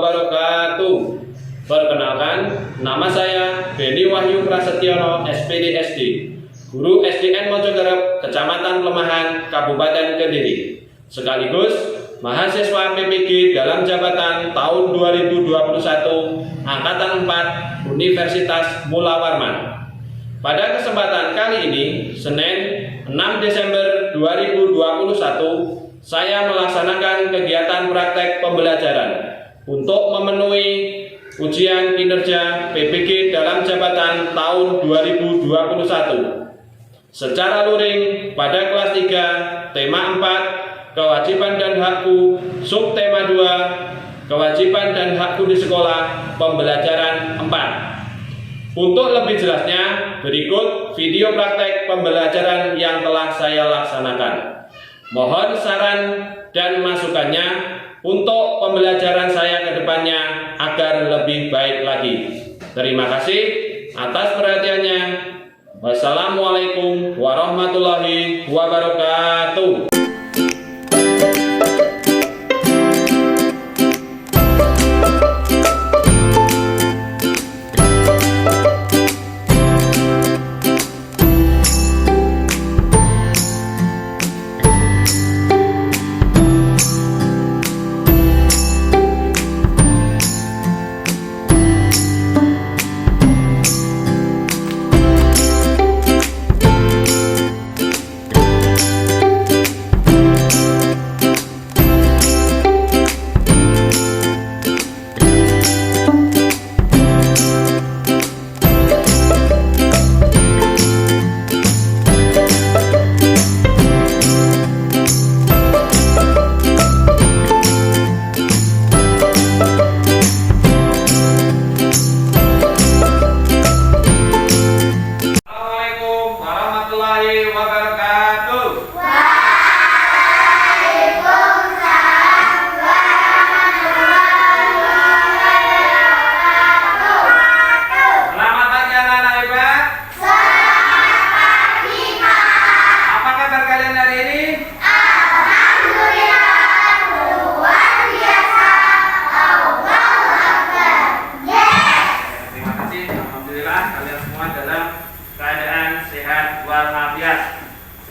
wabarakatuh. Perkenalkan, nama saya Beni Wahyu Prasetyono, SPD SD, Guru SDN Mojokerep, Kecamatan Plemahan, Kabupaten Kediri, sekaligus mahasiswa PPG dalam jabatan tahun 2021 Angkatan 4 Universitas Mula Warman. Pada kesempatan kali ini, Senin 6 Desember 2021, saya melaksanakan kegiatan praktek pembelajaran untuk memenuhi ujian kinerja PPG dalam jabatan tahun 2021. Secara luring pada kelas 3, tema 4, kewajiban dan hakku, subtema 2, kewajiban dan hakku di sekolah, pembelajaran 4. Untuk lebih jelasnya, berikut video praktek pembelajaran yang telah saya laksanakan. Mohon saran dan masukannya untuk pembelajaran saya ke depannya agar lebih baik lagi. Terima kasih atas perhatiannya. Wassalamualaikum warahmatullahi wabarakatuh.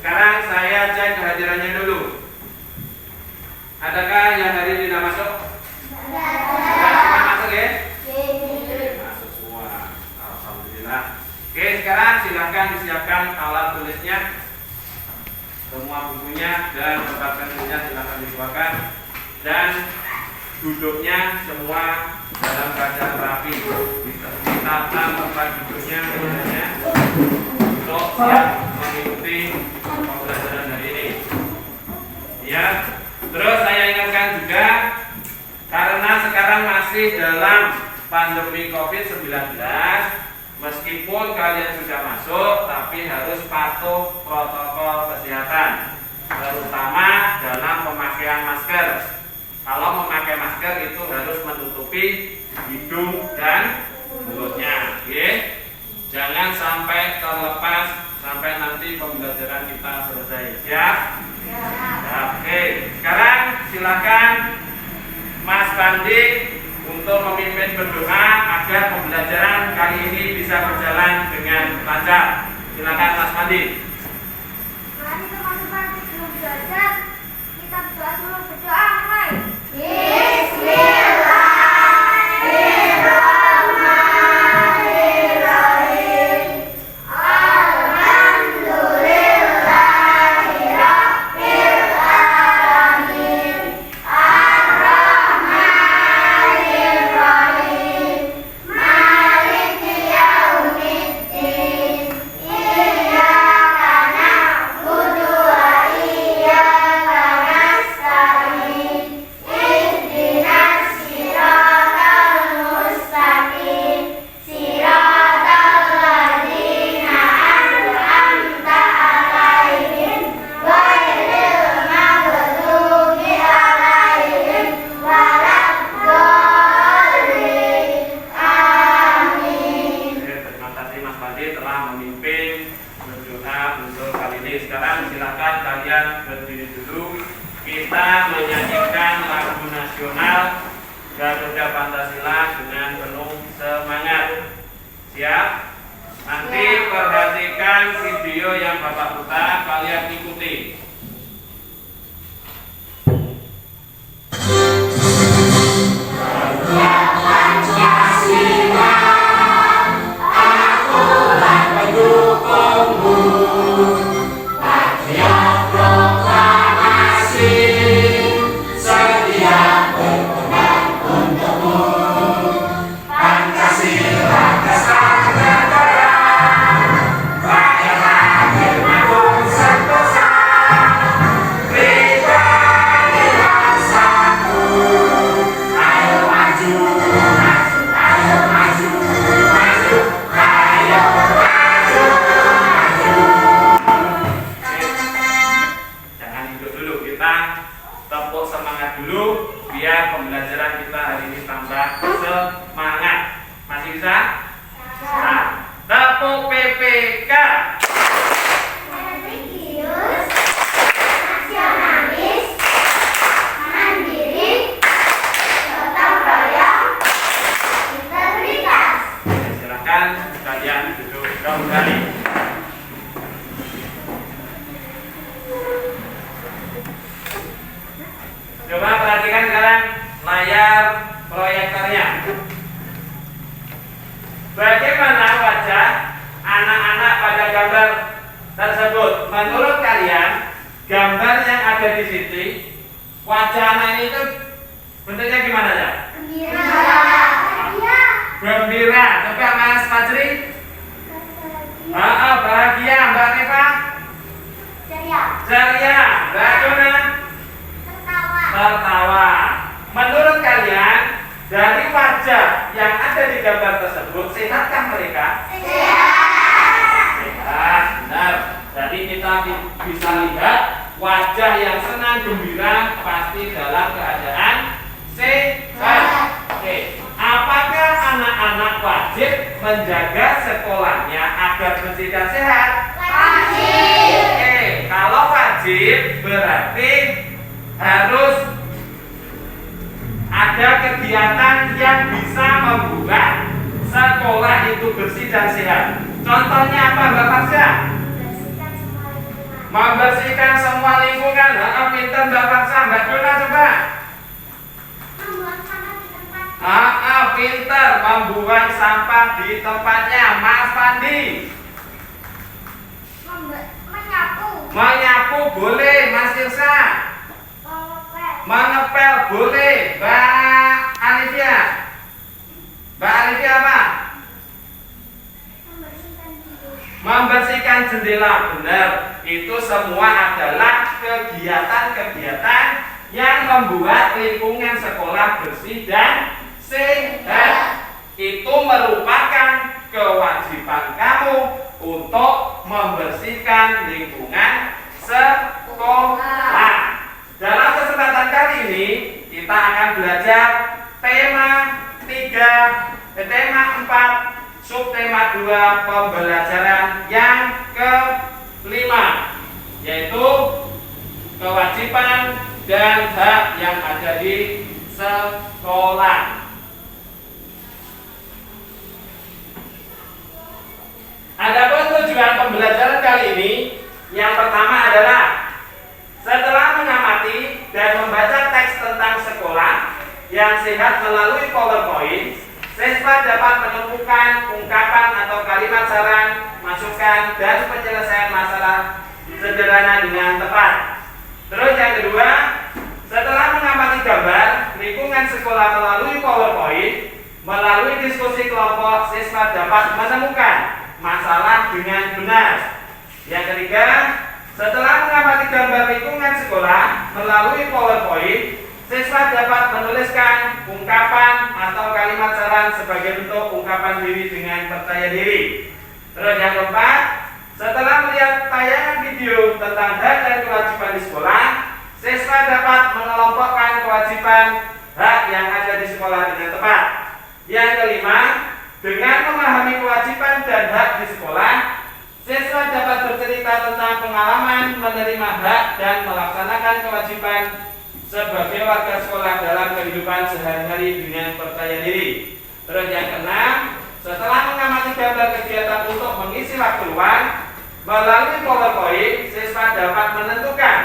Sekarang saya cek kehadirannya dulu. Adakah yang hari ini tidak masuk? Semua masuk ya? Masuk semua. Alhamdulillah. Oke, sekarang silahkan disiapkan alat tulisnya, semua bukunya dan tempat pensilnya silahkan dikeluarkan, dan duduknya semua dalam keadaan rapi. Ditata tempat duduknya untuk siap mengikuti pembelajaran hari ini. Ya, terus saya ingatkan juga, karena sekarang masih dalam pandemi COVID-19, meskipun kalian sudah masuk, tapi harus patuh protokol kesehatan, terutama dalam pemakaian masker. Kalau memakai masker itu harus menutupi hidung dan mulutnya, oke? Jangan sampai terlepas sampai nanti pembelajaran kita selesai. Siap? Oke, sekarang silakan Mas Bandi untuk memimpin berdoa agar pembelajaran kali ini bisa berjalan dengan lancar. Silakan Mas Bandi. Mari teman-teman sebelum belajar kita berdoa dulu. Berdoa mulai. Bismillah. Siap? Nanti perhatikan video yang Bapak putar, kalian ikuti. Tepuk semangat dulu biar pembelajaran kita hari ini tambah semangat. Masih bisa? Nah, tepuk PPK. Religius, nasionalis, mandiri, gotong royong, integritas. Silakan kalian duduk kembali. Coba perhatikan sekarang layar proyektornya. Bagaimana wajah anak-anak pada gambar tersebut? Menurut kalian, gambar yang ada di sini, wajah anak ini itu bentuknya gimana ya? Gembira. Gembira. Coba Mas Fajri. Bahagia. Mbak Neva. Ceria. Mbak Dona. Tertawa. Menurut kalian, dari wajah yang ada di gambar tersebut, sehatkah mereka? Sehat, benar. Jadi kita bisa lihat wajah yang senang gembira pasti dalam keadaan sehat. Oke. Apakah anak-anak wajib menjaga sekolahnya agar bersih dan sehat? Wajib. Oke. Kalau wajib berarti harus ada kegiatan yang bisa membuat sekolah itu bersih dan sehat. Contohnya apa, Mbak Farsya? Membersihkan semua lingkungan. Pinter Mbak Farsya. Mbak Dona coba. Pinter membuang sampah di tempatnya. Mas Pandi. Menyapu boleh. Mas Irsa. Mengepel boleh. Mbak Alivia. Mbak Alivia apa? Membersihkan jendela. Benar. Itu semua adalah kegiatan-kegiatan yang membuat lingkungan sekolah bersih dan sehat. Itu merupakan kewajiban kamu untuk membersihkan lingkungan sekolah. Dalam kesempatan kali ini kita akan belajar tema 4, subtema 2 pembelajaran yang kelima, yaitu kewajiban dan hak yang ada di sekolah. Adapun tujuan pembelajaran kali ini, yang pertama adalah setelah mengamati dan membaca teks tentang sekolah yang sehat melalui PowerPoint, siswa dapat menemukan ungkapan atau kalimat saran, masukan, dan penyelesaian masalah sederhana dengan tepat. Terus yang kedua, setelah mengamati gambar lingkungan sekolah melalui PowerPoint, melalui diskusi kelompok, siswa dapat menemukan masalah dengan benar. Yang ketiga, setelah mengamati gambar lingkungan sekolah melalui PowerPoint, siswa dapat menuliskan ungkapan atau kalimat saran sebagai bentuk ungkapan diri dengan percaya diri. Terus yang keempat, setelah melihat tayangan video tentang hak dan kewajiban di sekolah, siswa dapat mengelompokkan kewajiban hak yang ada di sekolah dengan tepat. Yang kelima, dengan memahami kewajiban dan hak di sekolah, siswa dapat bercerita tentang pengalaman menerima hak dan melaksanakan kewajiban sebagai warga sekolah dalam kehidupan sehari-hari dengan percaya diri. Terus yang keenam, setelah mengamati gambar kegiatan untuk mengisi waktu luang. Melalui PowerPoint, siswa dapat menentukan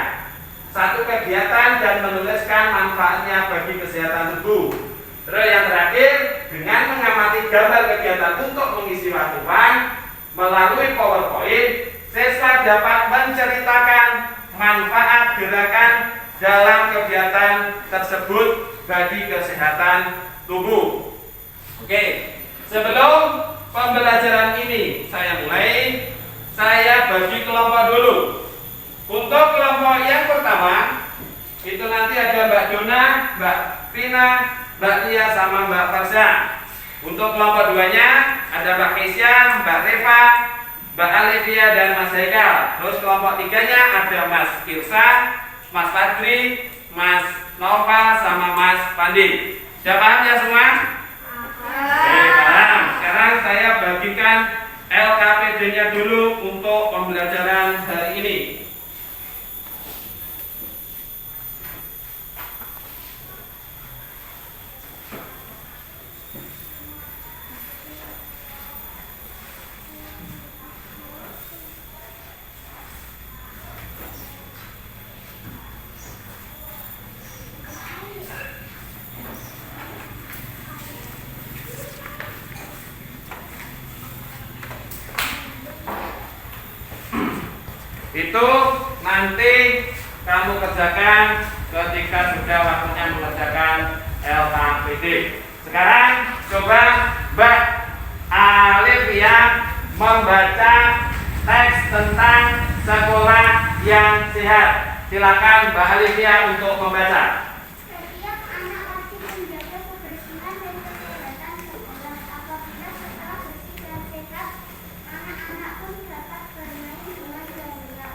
satu kegiatan dan menuliskan manfaatnya bagi kesehatan tubuh. Terus yang terakhir, dengan mengamati gambar kegiatan untuk mengisi waktu luang melalui PowerPoint, siswa dapat menceritakan manfaat gerakan dalam kegiatan tersebut bagi kesehatan tubuh. Oke, sebelum pembelajaran ini saya mulai, saya bagi kelompok dulu. Untuk kelompok yang pertama, itu nanti ada Mbak Dona, Mbak Vina, Mbak Tia, sama Mbak Farsha. Untuk kelompok duanya, ada Mbak Kesia, Mbak Reva, Mbak Alivia, dan Mas Haikal. Terus kelompok tiganya ada Mas Kirsa, Mas Fadri, Mas Nova, sama Mas Pandi. Sudah paham ya semua? Oke, paham. Sekarang saya bagikan LKPD-nya dulu untuk pembelajaran hari ini. Itu nanti kamu kerjakan ketika sudah waktunya mengerjakan LKPD. Sekarang coba Mbak Alivia membaca teks tentang sekolah yang sehat. Silakan Mbak Alivia untuk membaca. Setiap anak wajib menjaga kebersihan dan kesehatan sekolah. Apabila sekolah bersih dan sehat, anak-anak pun dapat bermain dengan gembira.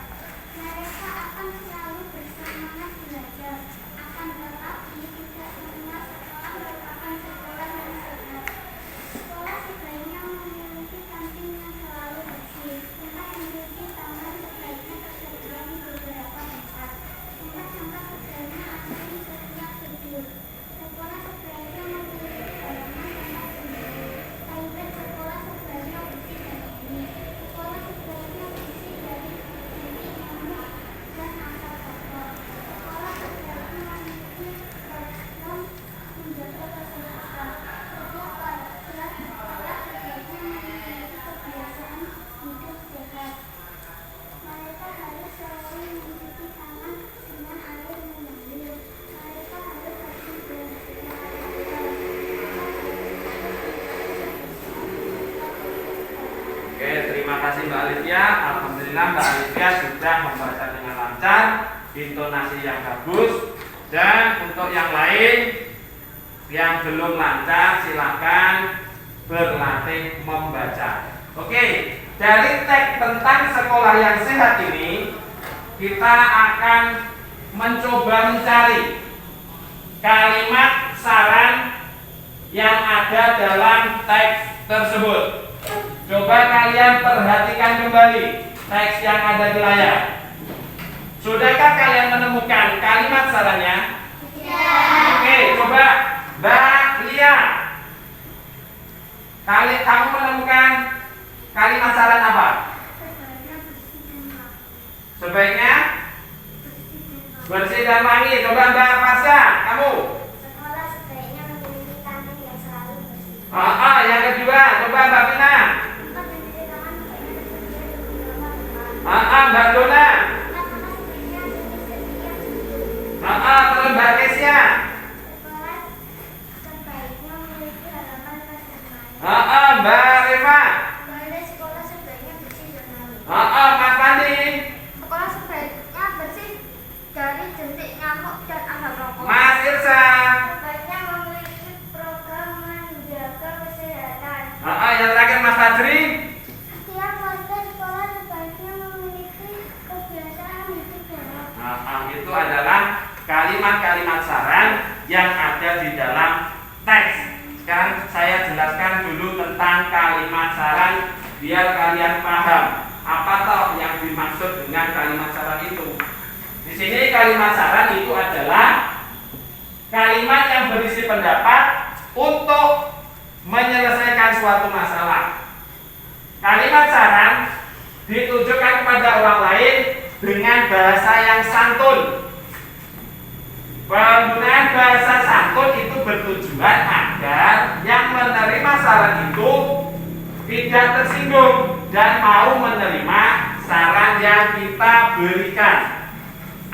Mereka akan selalu bersemangat belajar. Akan tetapi, tidak semua sekolah merupakan sekolah yang sehat. Sekolah sebaiknya memiliki kantin yang selalu bersih. Tempat mencuci tangan sebaiknya tersedia di beberapa tempat. Tempat sampah sebaiknya ada di setiap sudut. Sekolah sebaiknya memiliki halaman tempat sendiri. Toilet sekolah sebaiknya bersih dan unik. Sekolah sebaiknya bersih dari jentik nyamuk dan asap kotor. Sekolah sebaiknya memiliki program menjaga kesehatan. Setiap pelajar sekolah sebaiknya memiliki kebiasaan hidup sehat. Mereka harus selalu mencuci tangan dengan air mengalir. Mereka harus bersih Oke, terima kasih Mbak Alivia. Alhamdulillah Mbak Alivia sudah membaca dengan lancar, intonasi yang bagus. Dan untuk yang lain yang belum lancar, silakan berlatih membaca. Oke, dari teks tentang sekolah yang sehat ini, kita akan mencoba mencari kalimat saran yang ada dalam teks tersebut. Coba kalian perhatikan kembali teks yang ada di layar. Sudahkah kalian menemukan kalimat sarannya? Oke, coba Mbak Lia. Kamu menemukan kalimat saran apa? Sebaiknya bersih dan wangi. Coba Mbak Farsha, kamu. Sekolah sebaiknya memiliki kantin yang selalu bersih. Yang kedua, coba Mbak Vina. Tempat mencuci tangan sebaiknya tersedia di beberapa tempat. Mbak Dona. Tempat makan sebaiknya ada di setiap sudut. Terus Mbak Kesia. Sekolah sebaiknya memiliki halaman tempat bermain. Mbak Reva. Toilet sekolah sebaiknya bersih dan rapi. Mas Pandi. Sekolah sebaiknya bersih dari jentik nyamuk dan asap rokok. Mas Irsa. Sebaiknya memiliki program menjaga kesehatan. Yang terakhir Mas Fadri. Setiap warga sekolah sebaiknya memiliki kebiasaan hidup sehat. Itu adalah kalimat-kalimat saran yang ada di dalam teks. Sekarang saya jelaskan dulu tentang kalimat saran biar kalian paham apa toh yang dimaksud dengan kalimat saran itu. Di sini kalimat saran itu adalah kalimat yang berisi pendapat untuk menyelesaikan suatu masalah. Kalimat saran ditujukan kepada orang lain dengan bahasa yang santun. Penggunaan bahasa santun itu bertujuan agar yang menerima saran itu tidak tersinggung dan mau menerima saran yang kita berikan.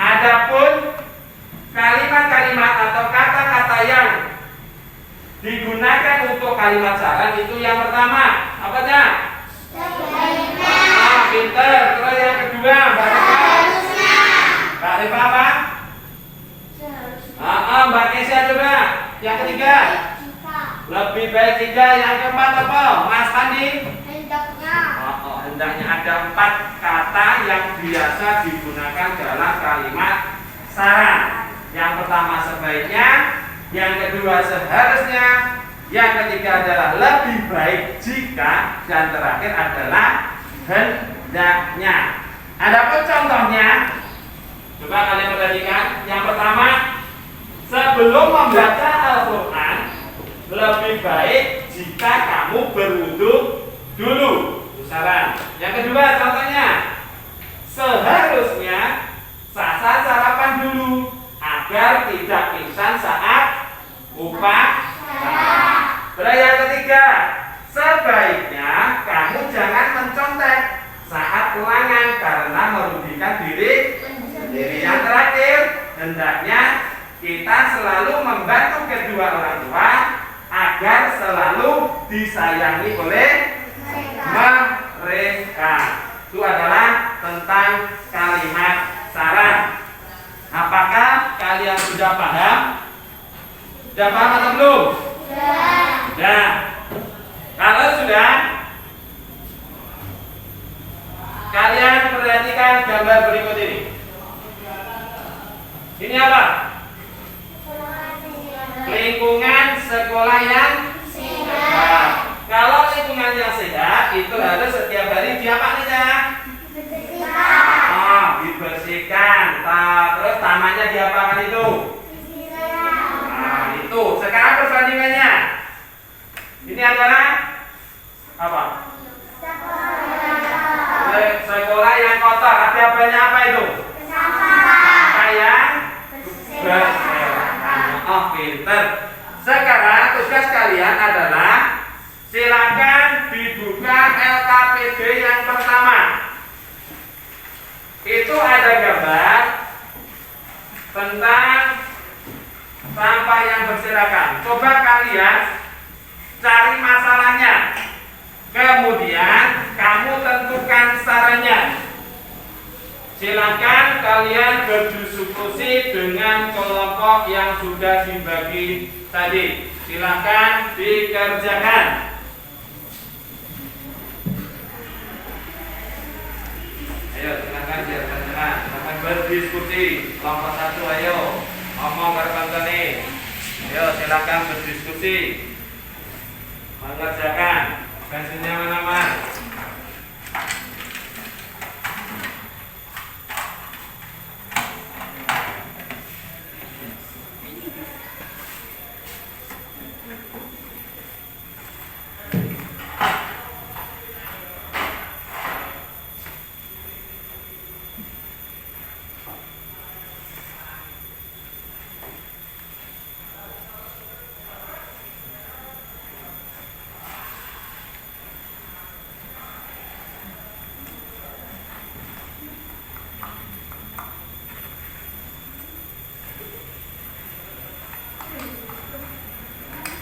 Adapun kalimat-kalimat atau kata-kata yang digunakan untuk kalimat saran itu yang pertama, apanya? Pinter. Terus yang kedua, Mbak Rifah apa? Mbak Kesia coba. Yang ketiga, lebih baik jika. Yang keempat apa? Mas Pandi? Hendaknya ada 4 kata yang biasa digunakan dalam kalimat saran. Yang pertama sebaiknya, yang kedua seharusnya, yang ketiga adalah lebih baik jika, dan terakhir adalah hendaknya. Adapun contohnya, coba kalian perhatikan. Yang pertama, sebelum membaca Al-Quran, lebih baik jika kamu berwudu dulu. Saran. Yang kedua contohnya, seharusnya sasa sarapan dulu agar tidak pingsan saat upacara. Terus yang ketiga, sebaiknya kamu jangan mencontek saat ulangan karena merugikan diri sendiri. Yang terakhir, hendaknya kita selalu membantu kedua orang tua agar selalu disayangi oleh mereka. Itu adalah tentang kalimat saran. Apakah kalian sudah paham? Sudah paham atau belum? Sudah. Kalau sudah, kalian perhatikan gambar berikut ini. Ini apa? Lingkungan sekolah yang sehat. Kalau lingkungan yang sehat itu harus setiap hari diapakan ya? Dibersihkan. Terus tamannya diapakan itu? Itu. Sekarang perbandingannya. Ini adalah apa? Sekolah yang kotor. Ada apanya apa itu? Sampah yang berserakan. Pinter. Sekarang tugas kalian adalah silakan dibuka LKPD yang pertama. Itu ada gambar tentang sampah yang berserakan. Coba kalian cari masalahnya. Kemudian kamu tentukan sarannya. Silakan kalian berdiskusi dengan kelompok yang sudah dibagi tadi. Silakan dikerjakan. Ayo silakan dikerjakan. Silakan berdiskusi. Kelompok 1 ayo ngomong ke rekan ini. Ayo silakan berdiskusi. Mengerjakan. Pensilnya mana mas?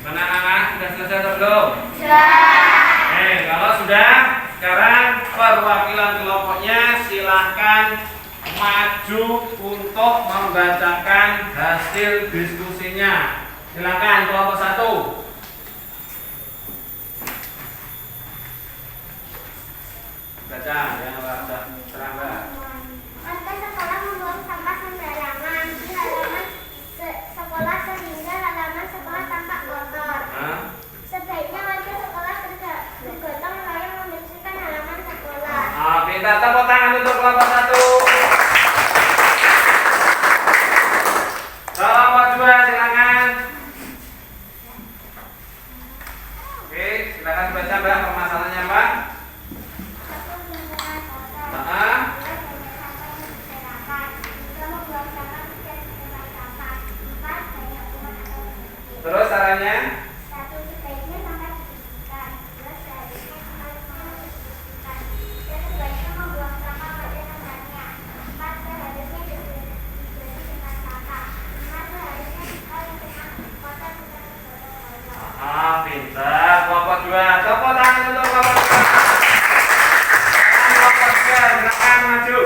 Anak-anak sudah selesai atau belum? Sudah. Kalau sudah, sekarang perwakilan kelompoknya silahkan maju untuk membacakan hasil diskusinya. Silakan kelompok 1. Baca yang sudah terangkan. Warga sekolah membuang sampah sembarangan di halaman sekolah sehingga halaman sekolah tampak kotor. Sebaiknya warga sekolah bergotong royong membersihkan halaman sekolah. Minta tepuk tangan untuk kelompok 1. Kelompok 2 silakan. Oke, silakan baca Mbak permasalahannya Mbak. caranya? Satu, sebaiknya sampah dibersihkan. Dua, seharusnya kembali dibersihkan. Tiga, sebaiknya membuang sampah pada tempatnya. Empat, seharusnya dibersihkan dengan sampah. Lima, seharusnya hal yang kena kotor bukan digotong-gotong. Pintar. Kelompok 2. Tepuk tangan untuk kelompok 2. Kelompok 3, silakan maju.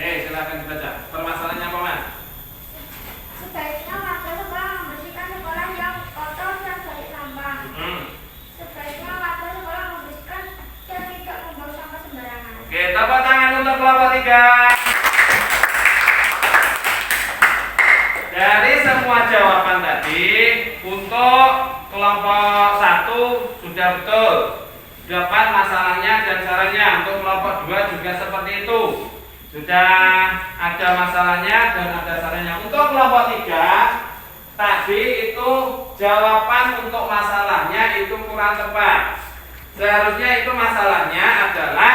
Silakan dibaca. Permasalahannya apa, Mas? Sebaiknya warga sekolah membersihkan sekolah yang kotor dan banyak sampah. Sebaiknya warga sekolah membersihkan dan tidak membuang sampah sembarangan. Oke, tepuk tangan untuk kelompok 3. Dari semua jawaban tadi, untuk kelompok 1 sudah betul. Dapat masalahnya dan caranya. Untuk kelompok 2 juga seperti itu. Sudah ada masalahnya dan ada caranya. Untuk kelompok 3 tadi itu jawaban untuk masalahnya itu kurang tepat. Seharusnya itu masalahnya adalah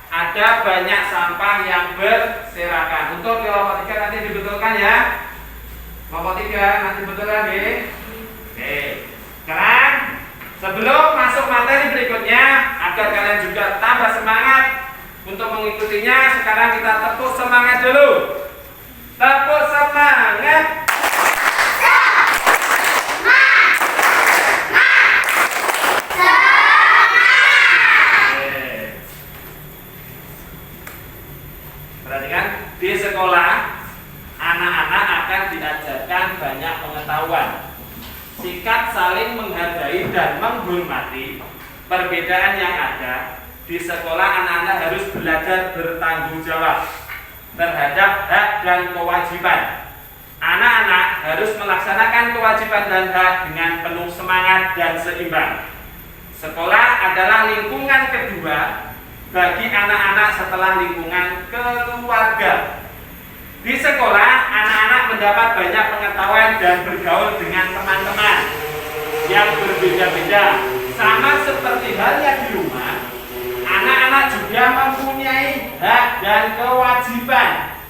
ada banyak sampah yang berserakan. Untuk kelompok 3 nanti dibetulkan ya. Kelompok 3 nanti betulkan ya. Oke. Sekarang sebelum masuk materi berikutnya, agar kalian juga tambah semangat untuk mengikutinya, sekarang kita tepuk semangat dulu. Tepuk semangat. Perhatikan, di sekolah anak-anak akan diajarkan banyak pengetahuan. Sikap saling menghargai dan menghormati perbedaan yang ada. Di sekolah anak-anak harus belajar bertanggung jawab terhadap hak dan kewajiban. Anak-anak harus melaksanakan kewajiban dan hak dengan penuh semangat dan seimbang. Sekolah adalah lingkungan kedua bagi anak-anak setelah lingkungan keluarga. Di sekolah, anak-anak mendapat banyak pengetahuan dan bergaul dengan teman-teman yang berbeda-beda. Sama seperti halnya di rumah, anak-anak juga mempunyai hak dan kewajiban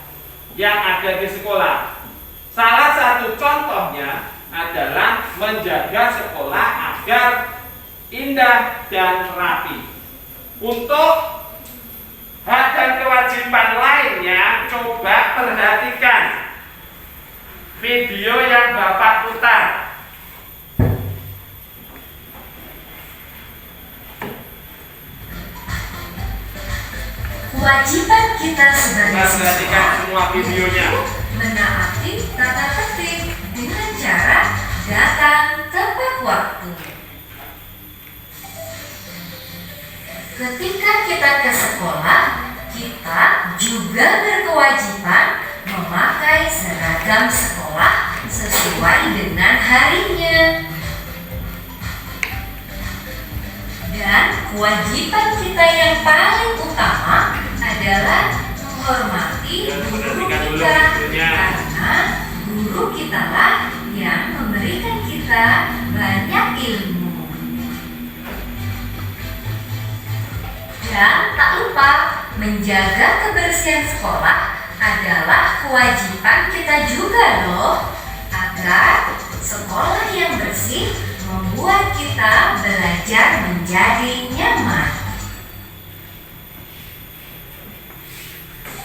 yang ada di sekolah. Salah satu contohnya adalah menjaga sekolah agar indah dan rapi. Untuk hak dan kewajiban lainnya, coba perhatikan video yang Bapak putar. Kewajiban kita sebagai Perhatikan semua videonya. menaati tata tertib dengan cara datang tepat waktu. Ketika kita ke sekolah, kita juga berkewajiban memakai seragam sekolah sesuai dengan harinya. Dan kewajiban kita yang paling utama adalah menghormati guru kita, karena guru kita lah yang memberikan kita banyak ilmu. Dan tak lupa, menjaga kebersihan sekolah adalah kewajiban kita juga loh, agar sekolah yang bersih membuat kita belajar menjadi nyaman.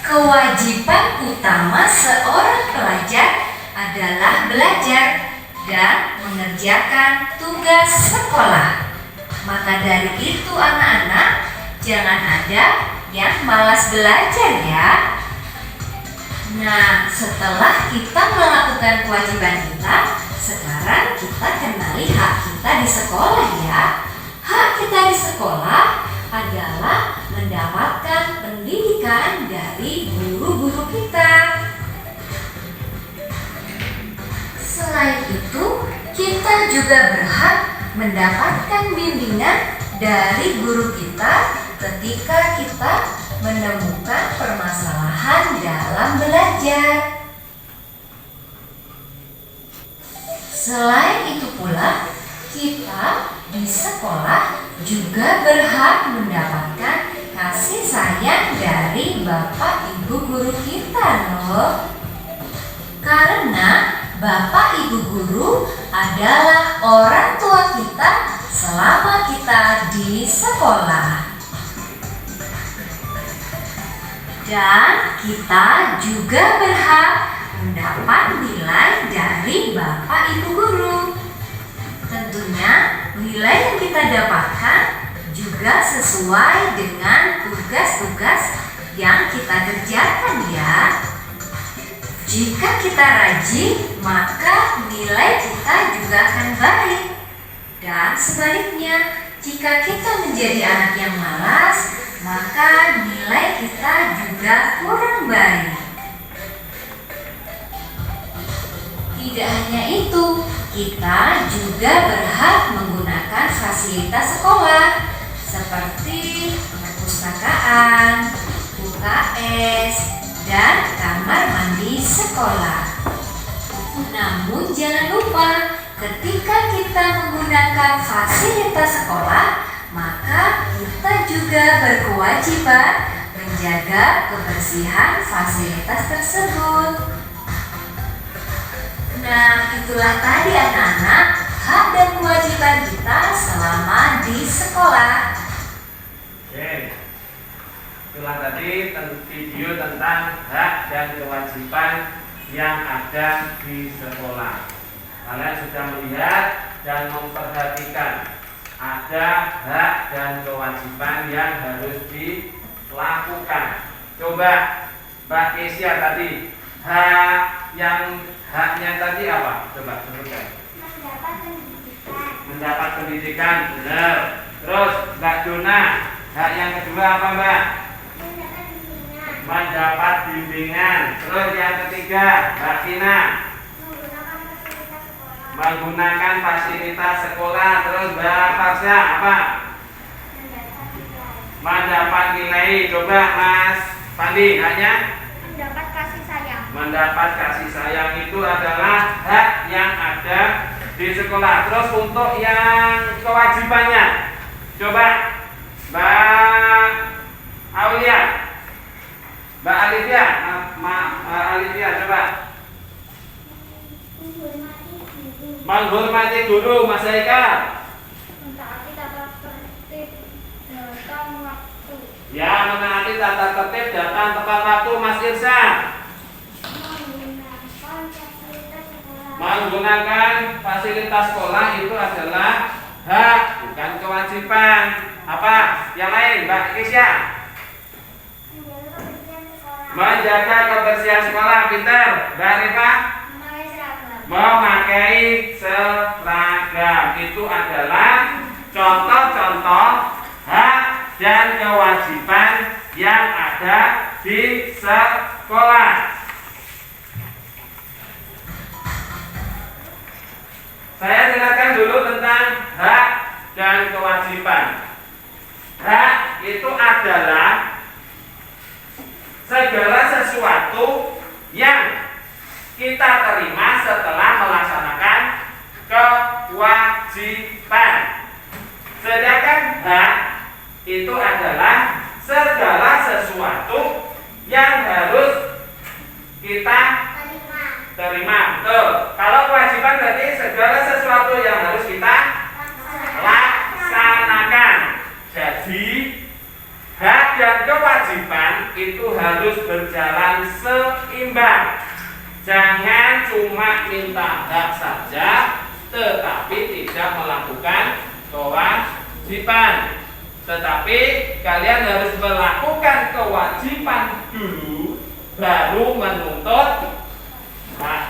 Kewajiban utama seorang pelajar adalah belajar dan mengerjakan tugas sekolah. Maka dari itu anak-anak, jangan ada yang malas belajar ya. Nah, setelah kita melakukan kewajiban kita, sekarang kita kenali hak kita di sekolah ya. Hak kita di sekolah adalah mendapatkan pendidikan dari guru-guru kita. Selain itu, kita juga berhak mendapatkan bimbingan dari guru kita ketika kita menemukan permasalahan dalam belajar. Selain itu pula, kita di sekolah juga berhak mendapatkan kasih sayang dari Bapak Ibu ibu guru kita loh. Karena bapak ibu guru adalah orang tua kita selama kita di sekolah. Dan kita juga berhak mendapat nilai dari bapak ibu guru. Tentunya nilai yang kita dapatkan juga sesuai dengan tugas-tugas yang kita kerjakan ya. Jika kita rajin, maka nilai kita juga akan baik. Dan sebaliknya, jika kita menjadi anak yang malas, maka nilai kita juga kurang baik. Tidak hanya itu, kita juga berhak menggunakan fasilitas sekolah seperti perpustakaan, UKS, dan kamar mandi sekolah. Namun jangan lupa, ketika kita menggunakan fasilitas sekolah, maka kita juga berkewajiban menjaga kebersihan fasilitas tersebut. Nah, itulah tadi anak-anak hak dan kewajiban kita selama di sekolah. Oke, itulah tadi video tentang hak dan kewajiban yang ada di sekolah. Kalian sudah melihat dan memperhatikan ada hak dan kewajiban yang harus dilakukan. Coba Mbak Kesia tadi, haknya tadi apa? Coba sebutkan. Mendapat pendidikan. Mendapat pendidikan, benar. Terus Mbak Dona, hak yang kedua apa Mbak? Mendapat bimbingan. Mendapat bimbingan. Terus yang ketiga Mbak Tina, Menggunakan fasilitas menggunakan fasilitas sekolah. sekolah. Terus Mbak Farsha apa? Mendapat nilai. Mendapat nilai. Coba Mas Pandi, haknya? Mendapat kasih sayang. Mendapat kasih sayang itu adalah hak yang ada di sekolah. Terus untuk yang kewajibannya, coba Mbak Aulia, Mbak Alivia, Alivia coba. Menghormati guru. Menghormati guru, Mas Haikal. Mentaati tata tertib datang waktu. Ya, menaati tata tertib datang tepat waktu, Mas Irsan. Menggunakan fasilitas sekolah. Menggunakan fasilitas sekolah itu adalah hak, bukan kewajiban. Apa? Yang lain, Mbak Kesia? Menjaga kebersihan sekolah. Menjaga kebersihan sekolah, pinter. Mbak Rifa? Memakai seragam. Memakai seragam itu adalah contoh-contoh hak dan kewajiban yang ada di sekolah. Saya jelaskan dulu tentang hak dan kewajiban. Hak itu adalah segala sesuatu yang kita terima setelah melaksanakan kewajiban. Sedangkan hak itu adalah segala sesuatu yang harus kita terima. Betul. Kalau kewajiban berarti segala sesuatu yang harus kita laksanakan. Jadi hak dan kewajiban itu harus berjalan seimbang. Jangan cuma minta hak saja, tetapi tidak melakukan kewajiban. Tetapi kalian harus melakukan kewajiban dulu, baru menuntut hak.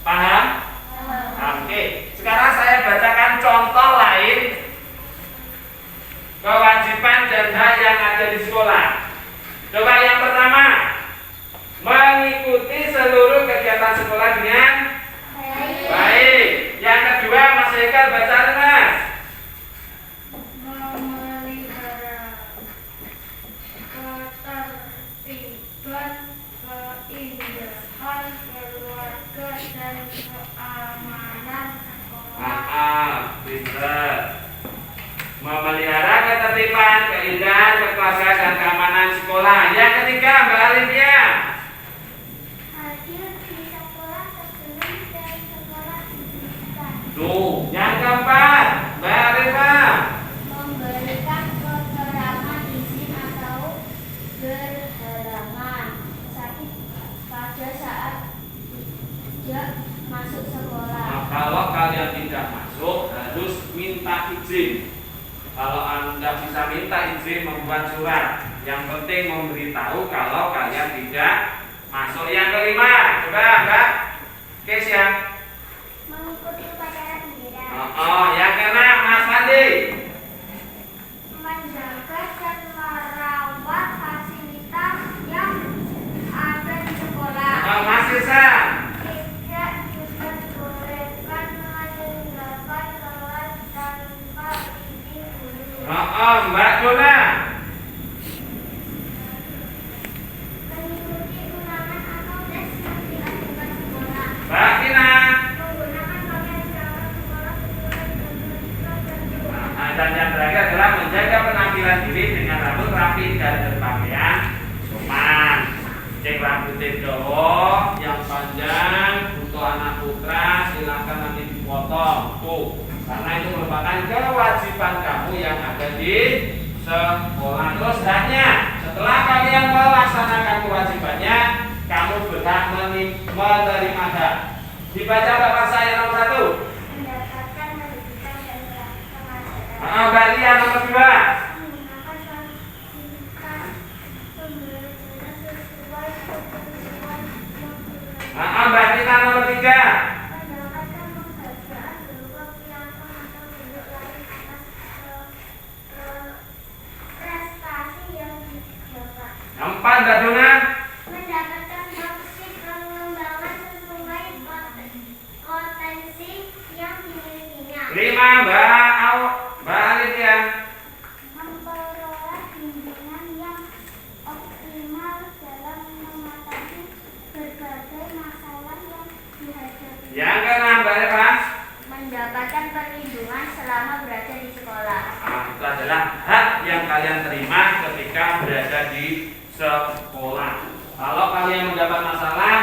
Paham? Oke. Sekarang saya bacakan contoh lain kewajiban dan hak yang ada di sekolah. Coba yang pertama, mengikuti seluruh kegiatan sekolah dengan baik. Yang kedua, Mas Haikal baca Mas. Memelihara ketertiban, keindahan keluarga dan keamanan sekolah. Pinter. Memelihara ketertiban, keindahan, kekeluargaan dan keamanan sekolah. Yang ketiga, Mbak Alivia. Tuh, yang keempat, Mbak Reva. Memberikan keterangan izin atau berhalangan sakit pada saat dia masuk sekolah. Nah, kalau kalian tidak masuk harus minta izin. Kalau Anda bisa minta izin membuat surat. Yang penting memberitahu kalau kalian tidak masuk. Yang kelima, coba Mbak Kesia. Mengikuti upacara bendera. Yang keenam, Mas Andi. Menjaga dan merawat fasilitas yang ada di sekolah. Mas Irsa. Tidak diperbolehkan meninggalkan kelas tanpa izin guru. Mbak Dona. Mengikuti ulangan atau tes yang dilakukan sekolah. Mbak Tina. Menggunakan pakaian seragam sekolah sesuai dengan tertentu. Dan yang terakhir adalah menjaga penampilan diri dengan rambut rapi dan berpakaian sopan. Cek rambutnya dawa, yang panjang untuk anak putra silakan nanti dipotong. Tuh, karena itu merupakan kewajiban kamu yang ada di sekolah. Terus haknya, setelah kalian melaksanakan kewajibannya, kamu berhak menerima hak. Dibaca Bapak saya nomor 1. Mendapatkan pendidikan dan pelajaran. Mbak Lia nomor 2. Menggunakan fasilitas pembelajaran sesuai ketentuan yang berlaku. Mbak Tina nomor 3. Mendapatkan pembelajaran berupa piagam atau bentuk lain atas prestasi yang didapat. Yang 4 Mbak Dona. Mendapatkan maksud pengembangan sesuai potensi yang dimilikinya. 5 Mbak Alitia. Memperoleh bimbingan yang optimal dalam mengatasi berbagai masalah yang dihadapi. Yang ke-6 Mbak Eva. Mendapatkan perlindungan selama berada di sekolah. Itu adalah hak yang kalian terima ketika berada di sekolah. Kalau kalian mendapat masalah,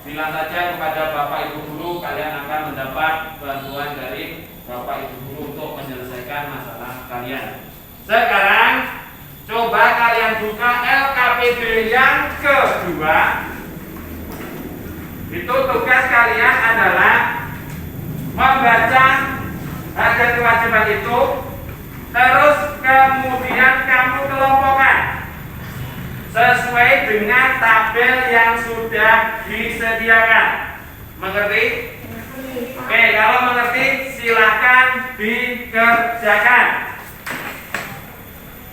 bilang saja kepada Bapak Ibu Guru, kalian akan mendapat bantuan dari Bapak Ibu Guru untuk menyelesaikan masalah kalian. Sekarang coba kalian buka LKPD yang kedua. Itu tugas kalian adalah membaca hak dan kewajiban itu, terus kemudian kamu kelompokkan sesuai dengan tabel yang sudah disediakan. Mengerti? Oke, kalau mengerti silakan dikerjakan.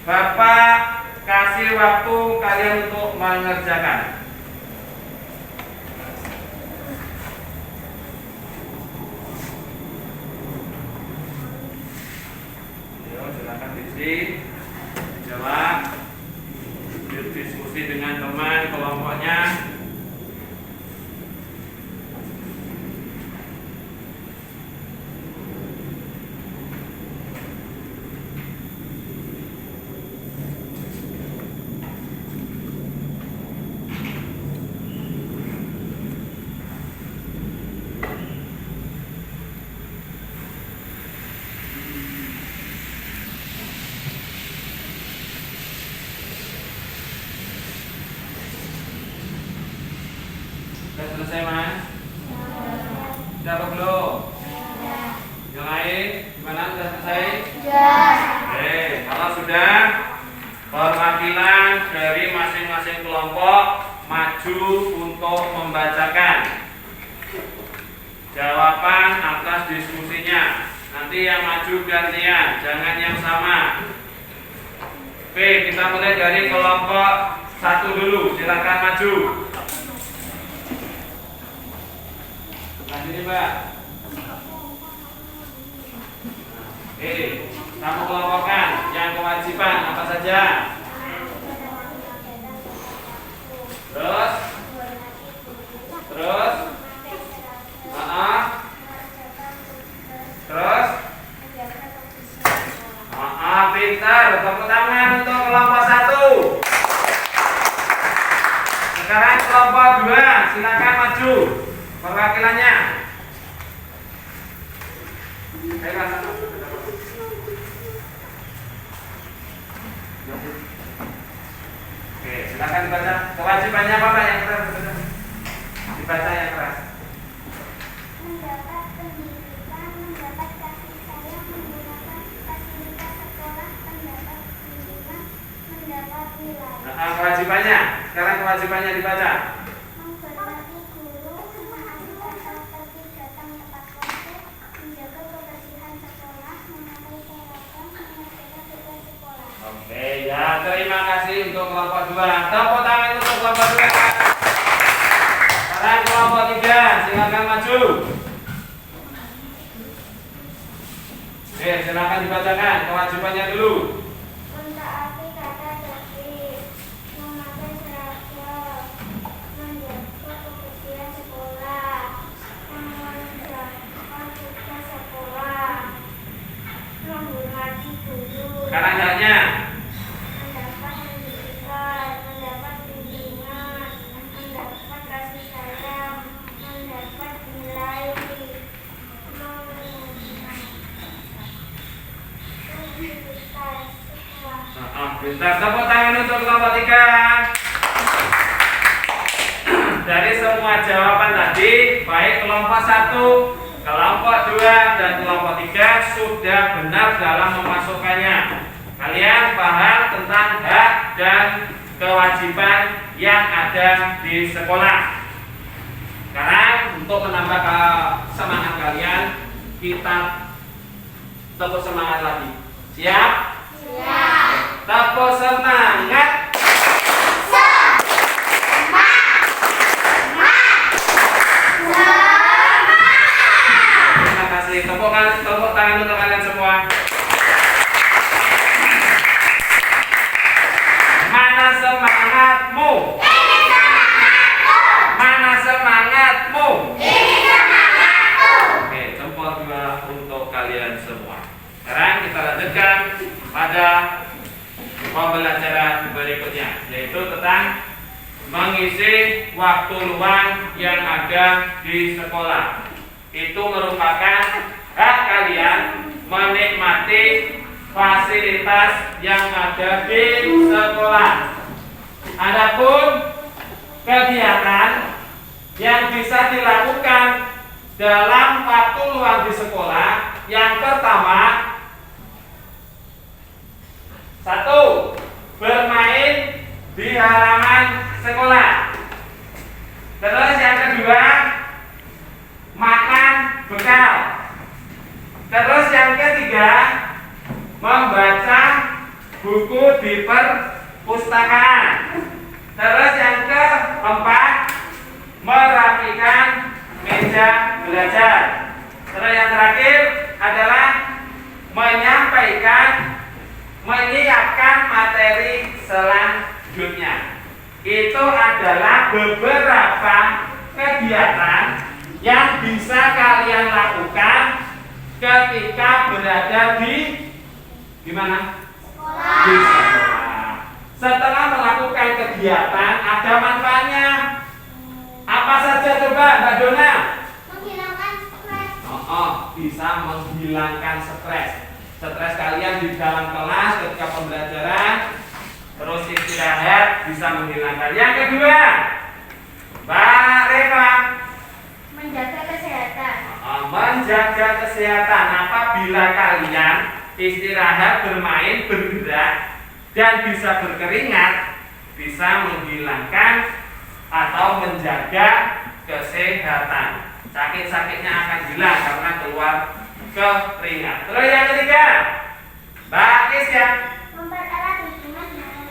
Bapak kasih waktu kalian untuk mengerjakan. Yo, silakan dijawab. Diskusi dengan teman kelompoknya. Sudah selesai Mas? Sudah apa belum? Yang lain gimana? Sudah selesai? Oke, kalau sudah, perwakilan dari masing-masing kelompok maju untuk membacakan jawaban atas diskusinya. Nanti yang maju gantian, jangan yang sama. Oke, kita mulai dari kelompok 1 dulu. Silakan maju. Lanjut Mbak. Oke, kamu kelompokkan yang kewajiban apa saja. Terus, terus, pintar. Tepuk tangan untuk kelompok 1. Sekarang kelompok 2, silakan maju perwakilannya. mendapat pendidikan, mendapat kasih sayang, menggunakan fasilitas sekolah, mendapat bimbingan, mendapat nilai. Nah, kewajibannya. Sekarang kewajibannya dibaca. Menghormati guru, memahami atau pergi datang tepat waktu, menjaga kebersihan sekolah, memakai seragam, mengerjakan tugas sekolah. Oke, ya, terima kasih untuk kelompok 2. Tepuk tangan untuk kelompok 2. Sekarang kelompok 3, silakan maju. Oke, silakan dibacakan kewajibannya dulu. Mentaati kata tertib, memakai seragam, menjaga kebersihan sekolah, mengerjakan tugas sekolah, menghormati guru, Sekarang caranya. mendapat pendidikan, mendapat bimbingan, mendapat kasih sayang, mendapat nilai, fasilitas sekolah. Bentar, tepuk tangan untuk kelompok 3. Dari semua jawaban tadi, baik kelompok 1, kelompok 2, dan kelompok 3 sudah benar dalam memasukkannya. Kalian paham tentang hak dan kewajiban yang ada di sekolah. Sekarang untuk menambah semangat kalian, kita tepuk semangat lagi. Siap? Tepuk semangat. Terima kasih. Tepuk tangan untuk kalian semua. Mana semangatmu? Mana semangatmu? Oke, jempol 2 untuk kalian semua. Sekarang kita lanjutkan pada pembelajaran berikutnya, yaitu tentang mengisi waktu luang yang ada di sekolah. Itu merupakan hak kalian menikmati fasilitas yang ada di sekolah. Adapun kegiatan yang bisa dilakukan dalam waktu luang di sekolah, yang pertama, 1. Bermain di halaman sekolah. Terus yang kedua, makan bekal. Terus yang ketiga, membaca buku di perpustakaan. Terus yang keempat, merapikan meja belajar. Terus yang terakhir adalah menyiapkan materi selanjutnya. Itu adalah beberapa kegiatan yang bisa kalian lakukan ketika berada di mana? Sekolah. Di sekolah. Setelah melakukan kegiatan, ada manfaatnya. Apa saja coba, Mbak Dona? Menghilangkan stres. Bisa menghilangkan stres. Stres kalian di dalam kelas ketika pembelajaran, terus istirahat bisa menghilangkan. Yang kedua, Mbak Reva, Menjaga kesehatan. menjaga kesehatan. Apabila kalian istirahat, bermain, bergerak, dan bisa berkeringat, bisa menghilangkan atau menjaga kesehatan. Sakit-sakitnya akan hilang karena keluar keringat. Terus yang ketiga, Mbak Kisya, Mempererat hubungan dengan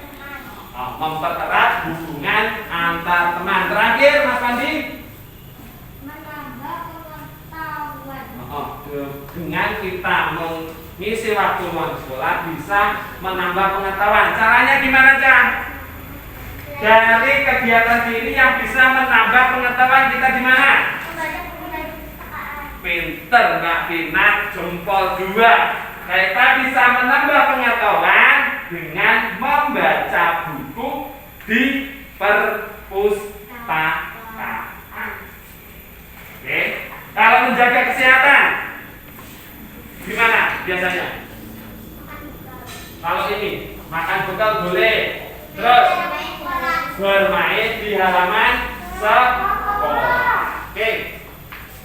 teman. mempererat hubungan antar teman. Terakhir, Mas Pandi, Menambah pengetahuan. dengan kita mengisi waktu luang sekolah bisa menambah pengetahuan. Caranya gimana, Cak? Dari kegiatan ini yang bisa menambah pengetahuan kita di mana? Membaca buku dan perpustakaan. Pinter Mbak Vina, jempol 2. Kita bisa menambah pengetahuan dengan membaca buku di perpustakaan. Oke. Kalau menjaga kesehatan, gimana biasanya? Kalau ini makan bekal boleh, terus bermain di halaman sekolah. Oke.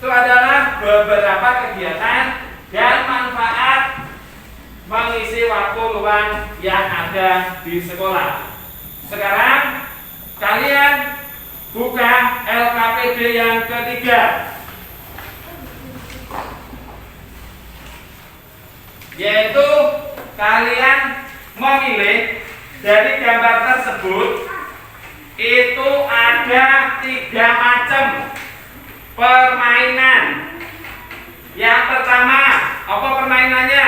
Itu adalah beberapa kegiatan dan manfaat mengisi waktu luang yang ada di sekolah. Sekarang kalian buka LKPD yang ketiga, yaitu kalian memilih dari gambar tersebut itu ada 3 macam permainan. Yang pertama, apa permainannya?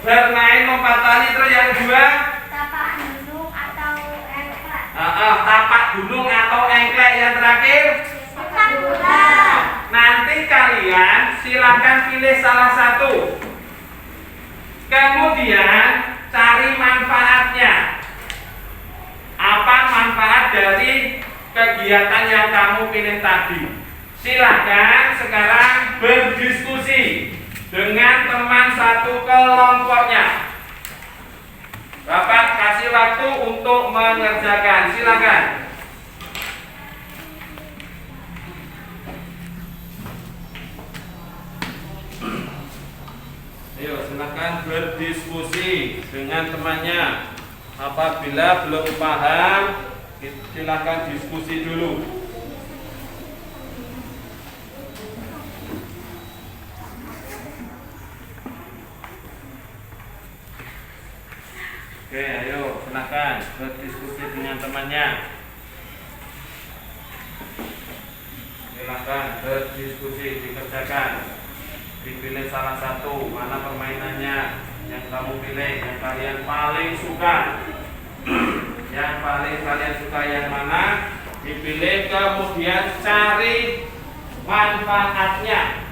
Bermain lompat tali. Terus yang kedua, tapak gunung atau engklek. tapak gunung atau engklek. Yang terakhir, Sepak bola. nanti kalian silakan pilih salah satu. Kemudian cari manfaatnya. Apa manfaat dari kegiatan yang kamu pilih tadi? Silakan sekarang berdiskusi dengan teman satu kelompoknya. Bapak kasih waktu untuk mengerjakan. Silakan. Ayo silakan berdiskusi dengan temannya. Apabila belum paham, silakan diskusi dulu. Oke, ayo silakan berdiskusi dengan temannya. Silakan berdiskusi, dikerjakan. Dipilih salah satu, mana permainannya yang kamu pilih, yang kalian paling suka. Yang paling kalian suka yang mana? Dipilih, kemudian cari manfaatnya.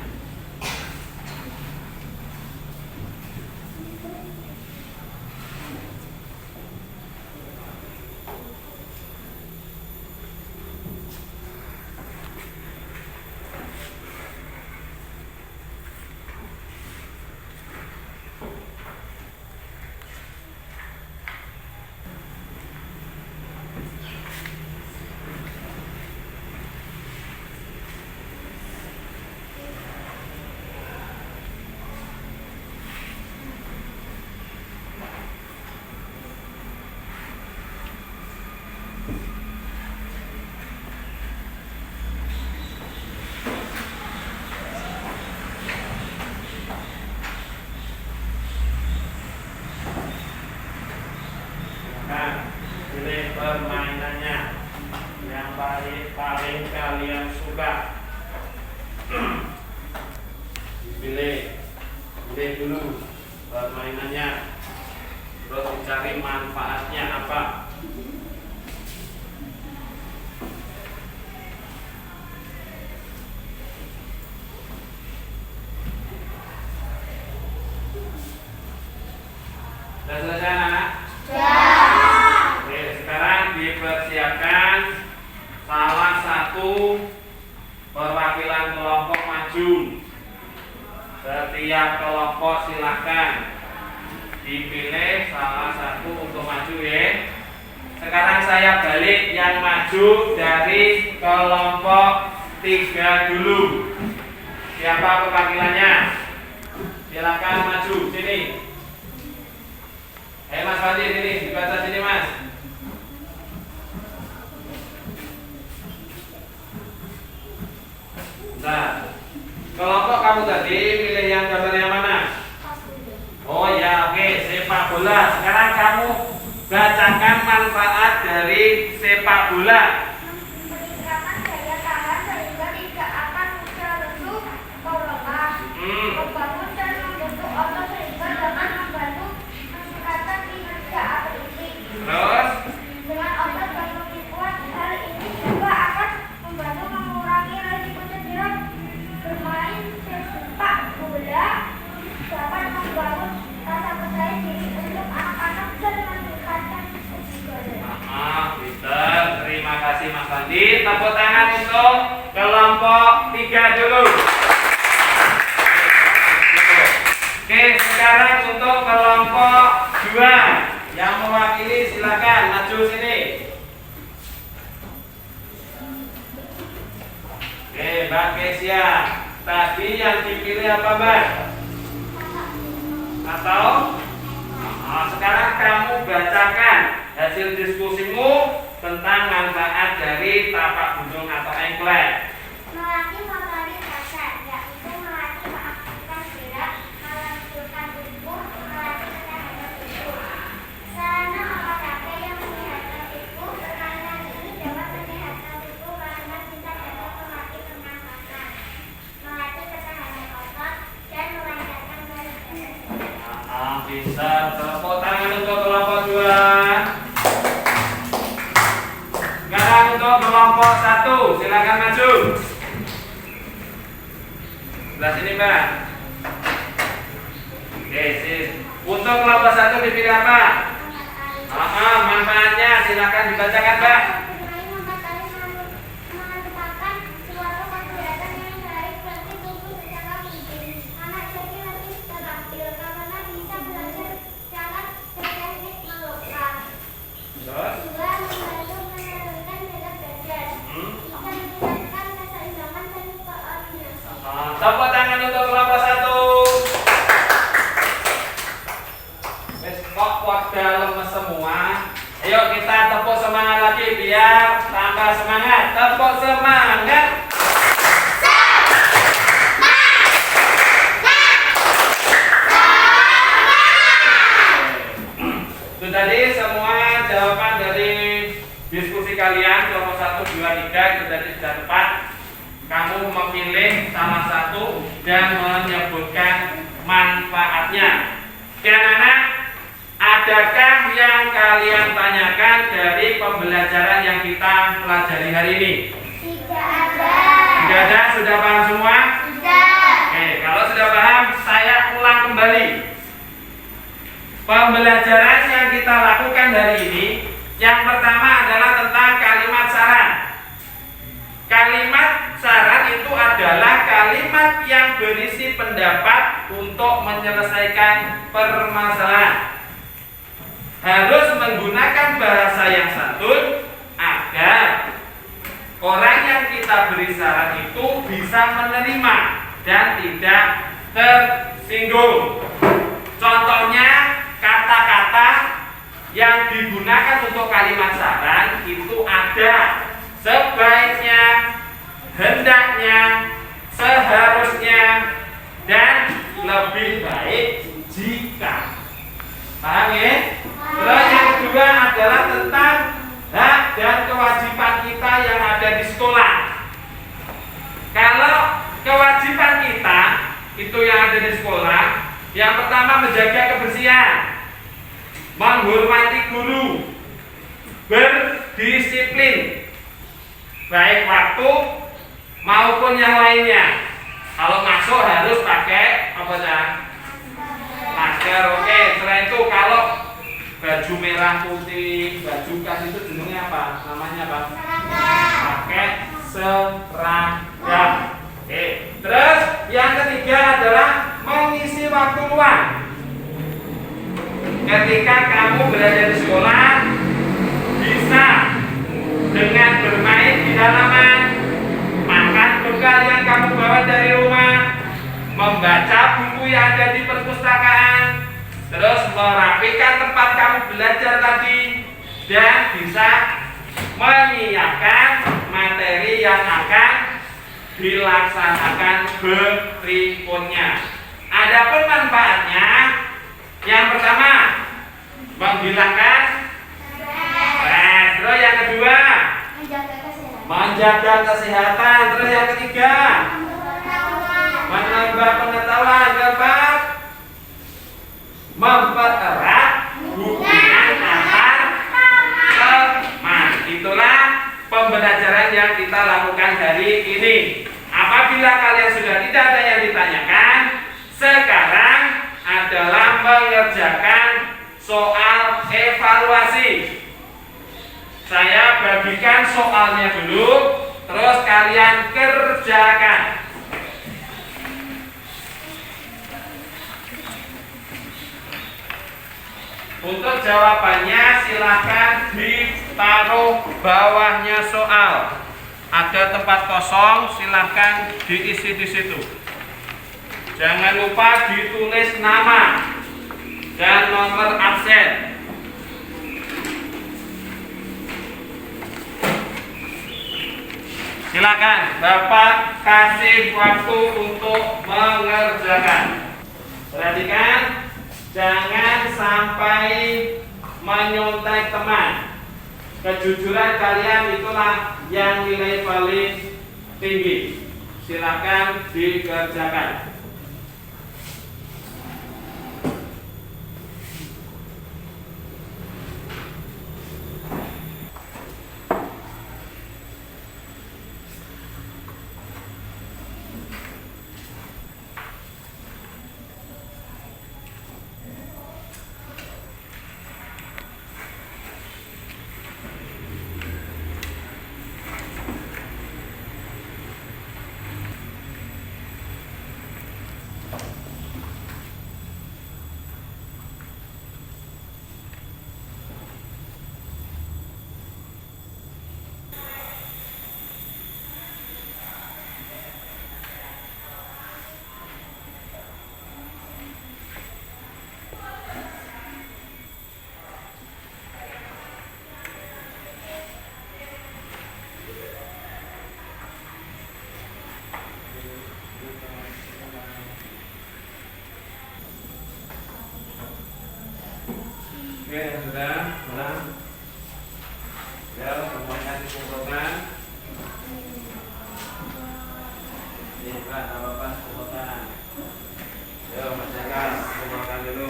Pilih permainannya yang paling kalian suka. Pilih dulu permainannya, terus dicari manfaatnya apa. Sudah selesai anak-anak? Oke, sekarang dipersiapkan salah satu perwakilan kelompok maju. Setiap kelompok silakan dipilih salah satu untuk maju ya. Sekarang saya balik yang maju dari kelompok 3 dulu. Siapa perwakilannya? Silakan maju sini. Mas Fadil sini, dibaca sini Mas. Nah, kelompok kamu tadi pilih yang gambar yang mana? Oh ya, oke, sepak bola. Sekarang kamu bacakan manfaat dari sepak bola. Meningkatkan daya tahan sehingga tidak akan mudah lesu atau lelah. Membangun dan membentuk otot sehingga dapat membantu meningkatkan kinerja atletik. Terus? Dengan otot yang lebih kuat, hal ini juga akan membantu mengurangi risiko cedera. Bermain sepak bola dapat membangun rasa percaya diri untuk anak-anak dan meningkatkan kebugaran. Peter, terima kasih Mas Fadil. Tepuk tangan untuk kelompok 3 dulu. Oke, sekarang untuk kelompok 2 yang mewakili silakan maju sini. Oke, Indonesia. Tadi yang dipilih apa, Mbak? Atau sekarang kamu bacakan hasil diskusimu tentang manfaat dari tapak gunung atau engklek. Melatih motorik dasar, yaitu melatih mengaktifkan gerak, melenturkan tubuh, melatih ketahanan tubuh. Sarana olahraga yang menyehatkan tubuh, permainan ini dapat menyehatkan tubuh karena kita dapat melatih pernafasan, melatih ketahanan otot, dan melancarkan badan. Bisa tepuk tangan untuk kelompok 2. Sekarang untuk kelompok 1, silakan maju. Sebelah sini, Mbak. Oke, sip. Untuk kelompok 1 dipilih apa? Manfaatnya silakan dibacakan, Mbak. Bermain membatasi merupakan suatu kegiatan yang baik bagi tubuh secara fisik. Anak jadi lebih terampil karena bisa belajar cara berteknik melukis. Terus? 2. Membantu menurunkan berat badan. 3. Meningkatkan keseimbangan dan koordinasi. Tepuk tangan untuk kelompok 1. Wes kok pada lemes semua. Ayo kita tepuk semangat lagi biar tambah semangat. Tepuk semangat. Itu tadi semua jawaban dari diskusi kalian kelompok 1, 2, 3 itu tadi sudah tepat. Kamu memilih salah satu dan menyebutkan manfaatnya. Dan anak, adakah yang kalian tanyakan dari pembelajaran yang kita pelajari hari ini? Tidak ada. Tidak ada, sudah paham semua? Tidak. Oke, kalau sudah paham, saya ulang kembali. Pembelajaran yang kita lakukan hari ini, yang pertama adalah tentang kalimat saran. Kalimat saran itu adalah kalimat yang berisi pendapat untuk menyelesaikan permasalahan. Harus menggunakan bahasa yang santun agar orang yang kita beri saran itu bisa menerima dan tidak tersinggung. Contohnya, kata-kata yang digunakan untuk kalimat saran itu ada sebaiknya, hendaknya, seharusnya, dan lebih baik jika. Paham ya? Terus yang kedua adalah tentang hak dan kewajiban kita yang ada di sekolah. Kalau kewajiban kita itu yang ada di sekolah, yang pertama menjaga kebersihan, menghormati guru, berdisiplin, baik waktu maupun yang lainnya. Kalau masuk harus pakai apa sih? Masker. Oke. Setelah itu kalau baju merah putih, baju khas itu jenengnya apa? Namanya apa? Pakai seragam. Oke. Terus yang ketiga adalah mengisi waktu luang. Ketika kamu berada di sekolah, bisa dengan bermain di halaman, makan bekal yang kamu bawa dari rumah, membaca buku yang ada di perpustakaan, terus merapikan tempat kamu belajar tadi, dan bisa menyiapkan materi yang akan dilaksanakan berikutnya. Adapun manfaatnya, yang pertama menghilangkan stres, terus yang kedua menjaga kesehatan, terus yang ketiga menambah pengetahuan, keempat mempererat hubungan antar teman. Itulah pembelajaran yang kita lakukan hari ini. Apabila kalian sudah tidak ada yang ditanyakan, sekarang adalah mengerjakan soal evaluasi. Saya bagikan soalnya dulu, terus kalian kerjakan. Untuk jawabannya silahkan ditaruh bawahnya soal. ada tempat kosong, silahkan diisi di situ. Jangan lupa ditulis nama dan nomor absen. Silakan, Bapak kasih waktu untuk mengerjakan. Perhatikan, jangan sampai menyontek teman. Kejujuran kalian itulah yang nilai paling tinggi. Silakan dikerjakan. Oke, sudah, ulang. Ya, semuanya dikumpulkan. Ini Pak, apa-apa, kumpulkan. Ya, Mas Jaka, kumpulkan dulu.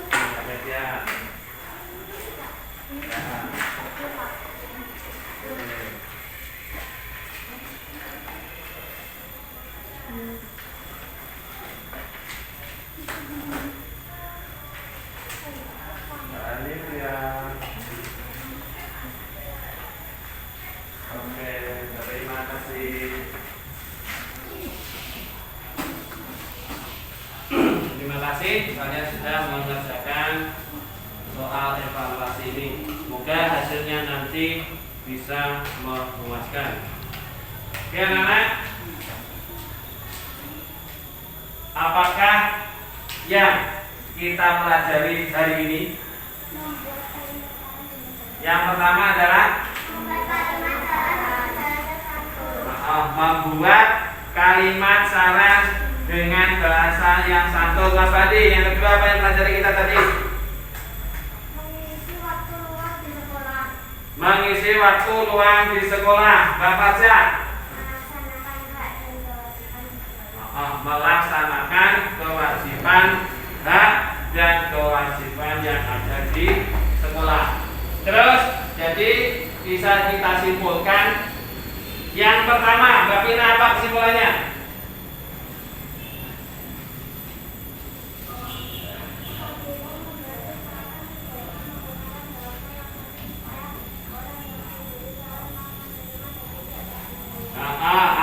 Sampai siap. Ya. Balik ya. Oke, terima kasih. Terima kasih kalian sudah mengerjakan soal evaluasi ini. Semoga hasilnya nanti bisa memuaskan. Oke anak-anak, apakah yang kita pelajari hari ini? Yang pertama adalah membuat kalimat saran dengan bahasa yang santun. Mas Badi, yang kedua apa yang pelajari kita tadi? Mengisi waktu luang di sekolah. Mengisi waktu luang di sekolah. Bapak Zak, Melaksanakan kewajiban hak dan melaksanakan kewajiban hak dan kewajiban kewajiban yang ada di sekolah. Terus, jadi bisa kita simpulkan. Yang pertama, Mbak Pina, apa kesimpulannya?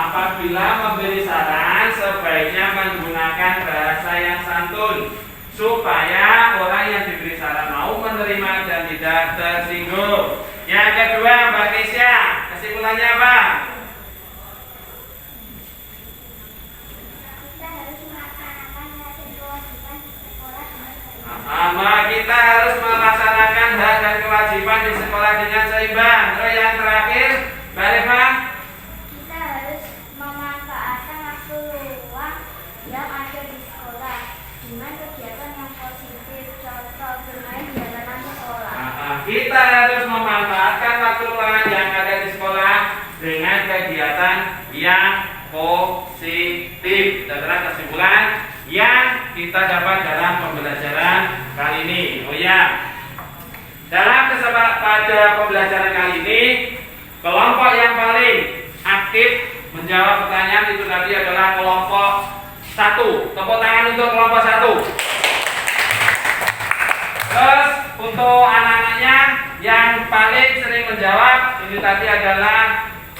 Apabila memberi saran, sebaiknya menggunakan bahasa yang santun supaya orang yang diberi saran mau menerima dan tidak tersinggung. Yang kedua, Mbak Kesia, kesimpulannya apa? kita harus melaksanakan hak dan kewajiban Kita harus melaksanakan hak dan kewajiban di di sekolah dengan sekolah dengan seimbang. Terus yang terakhir, Mbak Reva, kita harus memanfaatkan waktu luang yang ada di sekolah dengan kegiatan yang positif, contoh bermain di halaman sekolah. kita harus memanfaatkan waktu luang yang ada di sekolah dengan kegiatan yang positif. Adalah kesimpulan yang kita dapat dalam pembelajaran kali ini. Oh ya, dalam pada pembelajaran kali ini, kelompok yang paling aktif menjawab pertanyaan itu tadi adalah kelompok 1. Tepuk tangan untuk kelompok 1. Terus untuk anak-anaknya yang paling sering menjawab ini tadi adalah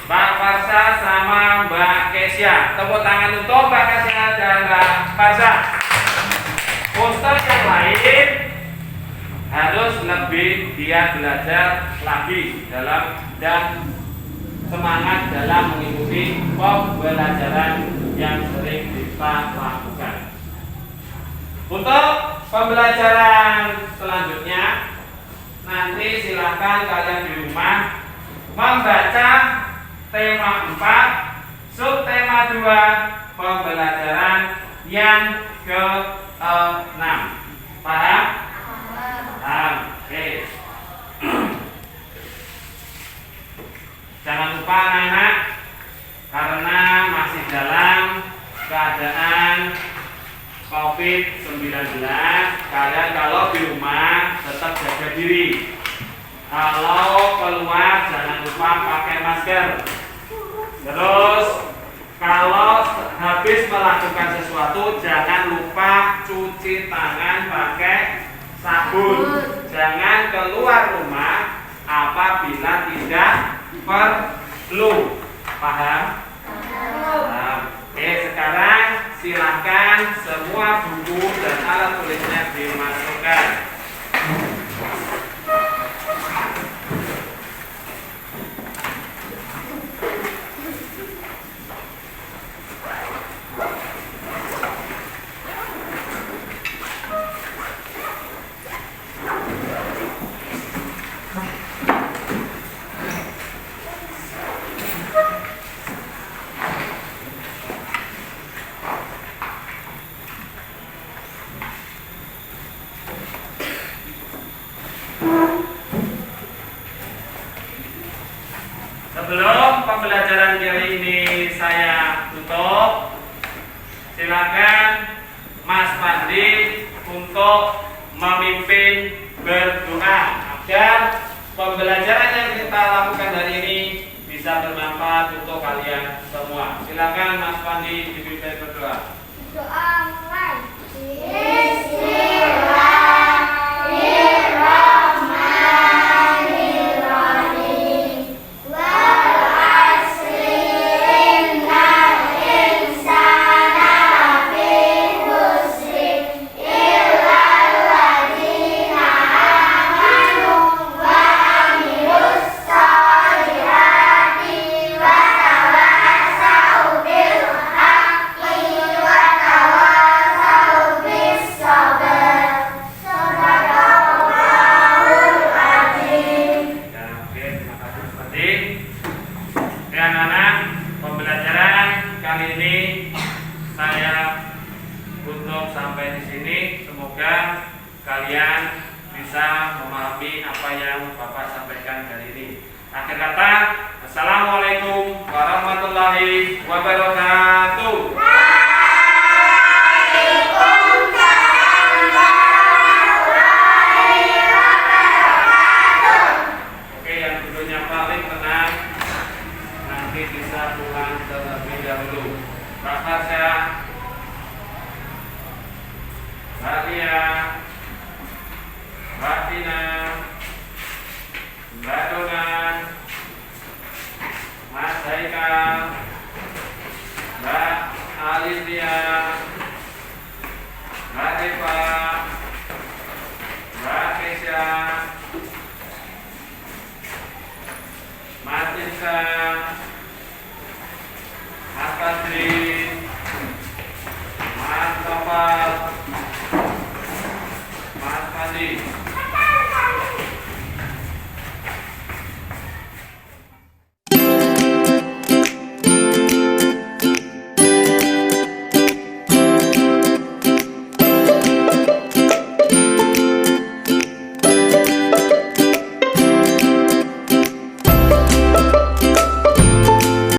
Mbak Farsa sama Mbak Kesia. Tepuk tangan untuk Mbak Kesia dan Mbak Farsa. Untuk yang lain harus lebih giat belajar lagi dan semangat dalam mengikuti pembelajaran yang sering kita lakukan. Untuk pembelajaran selanjutnya, nanti silakan kalian di rumah membaca tema 4, subtema 2, pembelajaran yang ke-6. Paham? Paham. Oke. Jangan lupa anak-anak, karena masih dalam keadaan COVID-19, kalian kalau di rumah tetap jaga diri. Kalau keluar jangan lupa pakai masker. Terus kalau habis melakukan sesuatu jangan lupa cuci tangan pakai sabun. Jangan keluar rumah apabila tidak perlu. Paham? Paham. Oke, sekarang silakan semua buku dan alat tulisnya dimasukkan. Sebelum pembelajaran kali ini saya tutup, silakan Mas Pandi untuk memimpin berdoa agar pembelajaran yang kita lakukan hari ini bisa bermanfaat untuk kalian semua. Silakan Mas Pandi dipimpin berdoa. Doa mulai. Bismillahirrahmanirrahim. Wal asri innal insana lafi khusr illa alladziina aamanu wa amilus sholihati wa tawasaw bil haqqi wa tawasaw bis sabr. Sadaqallahul azim. Ya, oke, terima kasih Mas Pandi. Oke anak-anak, pembelajaran kali ini saya tutup sampai di sini. Semoga kalian bisa memahami apa yang Bapak sampaikan kali ini. Akhir kata, Assalamualaikum warahmatullahi wabarakatuh. Oke, yang duduknya paling tenang nanti bisa pulang terlebih dahulu. Pak Farsya, Mbak Lia, Mbak Tina, Mbak Dona, Mas Haikal, Mbak Alicia, Mbak Eva, Mbak Kesha, Mas Insan,